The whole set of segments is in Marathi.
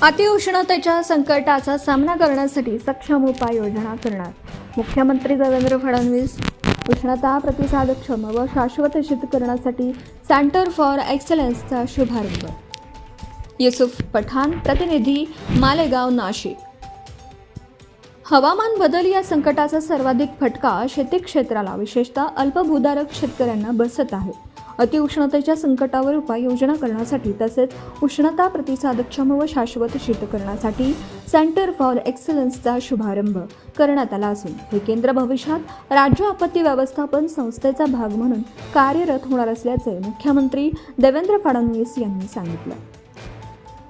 अतिउष्णतेच्या संकटाचा सामना करण्यासाठी सक्षम उपाययोजना करणार मुख्यमंत्री देवेंद्र फडणवीस. उष्णता प्रतिसादक्षम व शाश्वत शीतकरणासाठी सेंटर फॉर एक्सलन्सचा शुभारंभ. युसुफ पठाण, प्रतिनिधी, मालेगाव, नाशिक. हवामान बदल या संकटाचा सर्वाधिक फटका शेती क्षेत्राला, विशेषतः अल्पभूधारक शेतकऱ्यांना बसत आहे. अतिउष्णतेच्या संकटावर उपाययोजना करण्यासाठी तसेच उष्णता प्रतिसादक्षम व शाश्वत शीतकरणासाठी सेंटर फॉर एक्सलन्सचा शुभारंभ करण्यात आला असून हे केंद्र भविष्यात राज्य आपत्ती व्यवस्थापन संस्थेचा भाग म्हणून कार्यरत होणार असल्याचे मुख्यमंत्री देवेंद्र फडणवीस यांनी सांगितलं.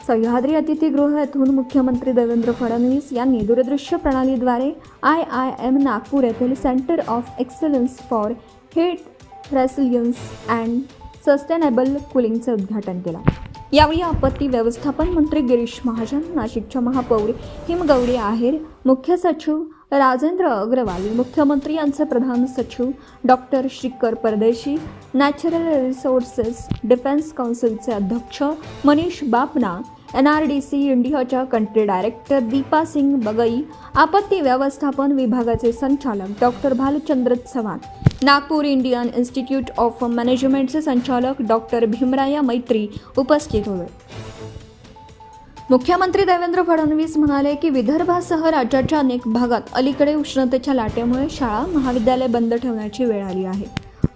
सह्याद्री अतिथीगृह येथून मुख्यमंत्री देवेंद्र फडणवीस यांनी दूरदृश्य प्रणालीद्वारे IIM नागपूर येथील centre of excellence for heat resilience and sustainable कुलिंगचे उद्घाटन केले. यावेळी आपत्ती व्यवस्थापन मंत्री गिरीश महाजन, नाशिकच्या महापौर हिमगौरी आहेर, मुख्य सचिव राजेंद्र अग्रवाल, मुख्यमंत्री यांचे प्रधान सचिव डॉक्टर श्रीकर परदेशी, नॅचरल रिसोर्सेस डिफेन्स काउन्सिलचे अध्यक्ष मनीष बापना, NRDC इंडियाच्या कंट्री डायरेक्टर दीपा सिंग बगई, आपत्ती व्यवस्थापन विभागाचे संचालक doctor Bhalchandra Chavan, Nagpur Indian institute of मॅनेजमेंटचे संचालक डॉक्टर भीमराया मैत्री उपस्थित होते. मुख्यमंत्री देवेंद्र फडणवीस म्हणाले की विदर्भासह राज्याच्या अनेक भागात अलीकडे उष्णतेच्या लाटेमुळे शाळा महाविद्यालय बंद ठेवण्याची वेळ आली आहे.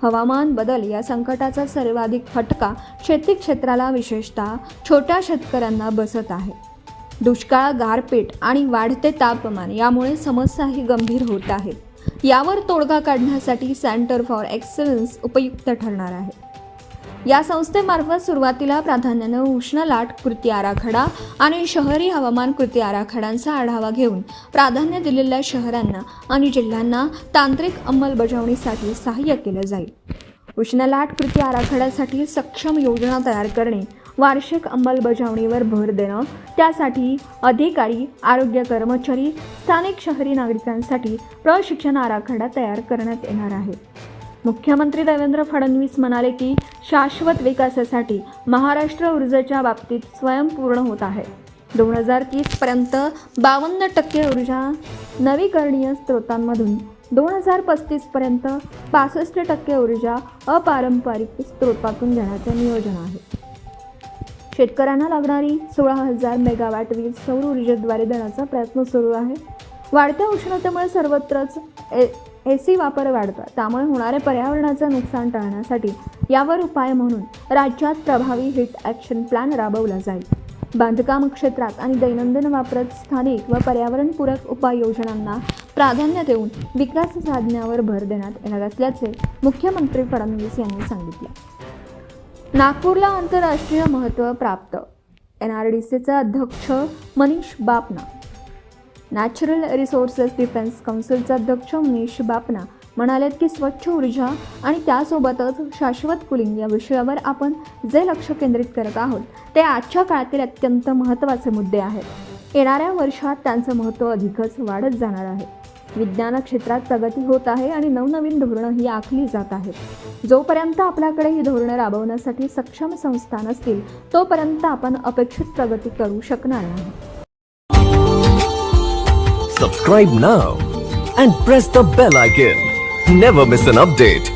हवामान बदल या संकटाचा सर्वाधिक फटका शेती क्षेत्राला, विशेषतः छोट्या शेतकऱ्यांना बसत आहे. दुष्काळ, गारपीट आणि वाढते तापमान यामुळे समस्याही गंभीर होत आहेत. यावर तोडगा काढण्यासाठी सेंटर फॉर एक्सलन्स उपयुक्त ठरणार आहे. या संस्थेमार्फत सुरुवातीला प्राधान्याने उष्ण लाट कृती आराखडा आणि शहरी हवामान कृती आराखड्यांचा आढावा घेऊन प्राधान्य दिलेल्या शहरांना आणि जिल्ह्यांना तांत्रिक अंमलबजावणीसाठी सहाय्य केले जाईल. उष्ण लाट कृती आराखड्यासाठी सक्षम योजना तयार करणे, वार्षिक अंमलबजावणीवर भर देणं, त्यासाठी अधिकारी, आरोग्य कर्मचारी, स्थानिक शहरी नागरिकांसाठी प्रशिक्षण आराखडा तयार करण्यात येणार आहे. मुख्यमंत्री देवेंद्र फडणवीस म्हणाले की शाश्वत विकासासाठी महाराष्ट्र ऊर्जेच्या बाबतीत स्वयंपूर्ण होत आहे. 2030 पर्यंत 52% ऊर्जा नवीकरणीय स्रोतांमधून, 2035 पर्यंत 65% ऊर्जा अपारंपरिक स्रोतातून घेण्याचे नियोजन आहे. शेतकऱ्यांना लागणारी 16,000 मेगावॅट वीज सौर ऊर्जेद्वारे देण्याचा प्रयत्न सुरू आहे. वाढत्या उष्णतेमुळे सर्वत्रच AC वापर वाढतो, त्यामुळे होणारे पर्यावरणाचे नुकसान टाळण्यासाठी यावर उपाय म्हणून राज्यात प्रभावी हिट ॲक्शन प्लॅन राबवला जाईल. बांधकाम क्षेत्रात आणि दैनंदिन वापरात स्थानिक व पर्यावरणपूरक उपाययोजनांना प्राधान्य देऊन विकास साधण्यावर भर देण्यात येणार असल्याचे मुख्यमंत्री फडणवीस यांनी सांगितले. नागपूरला आंतरराष्ट्रीय महत्त्व प्राप्त. NRDCचे अध्यक्ष Manish Bapna, natural resources defence काउन्सिलचे अध्यक्ष मनीष बापना म्हणालेत की स्वच्छ ऊर्जा आणि त्यासोबतच शाश्वत कुलिंग या विषयावर आपण जे लक्ष केंद्रित करत आहोत ते आजच्या काळातील अत्यंत महत्त्वाचे मुद्दे आहेत. येणाऱ्या वर्षात त्यांचं महत्त्व अधिकच वाढत जाणार आहे. विज्ञान क्षेत्रात प्रगती होत आहे आणि नवनवीन धोरणं ही आखली जात आहेत. जोपर्यंत आपल्याकडे ही धोरणं राबवण्यासाठी सक्षम संस्था नसतील तोपर्यंत आपण अपेक्षित प्रगती करू शकणार नाही. Subscribe now and press the bell icon. Never miss an update.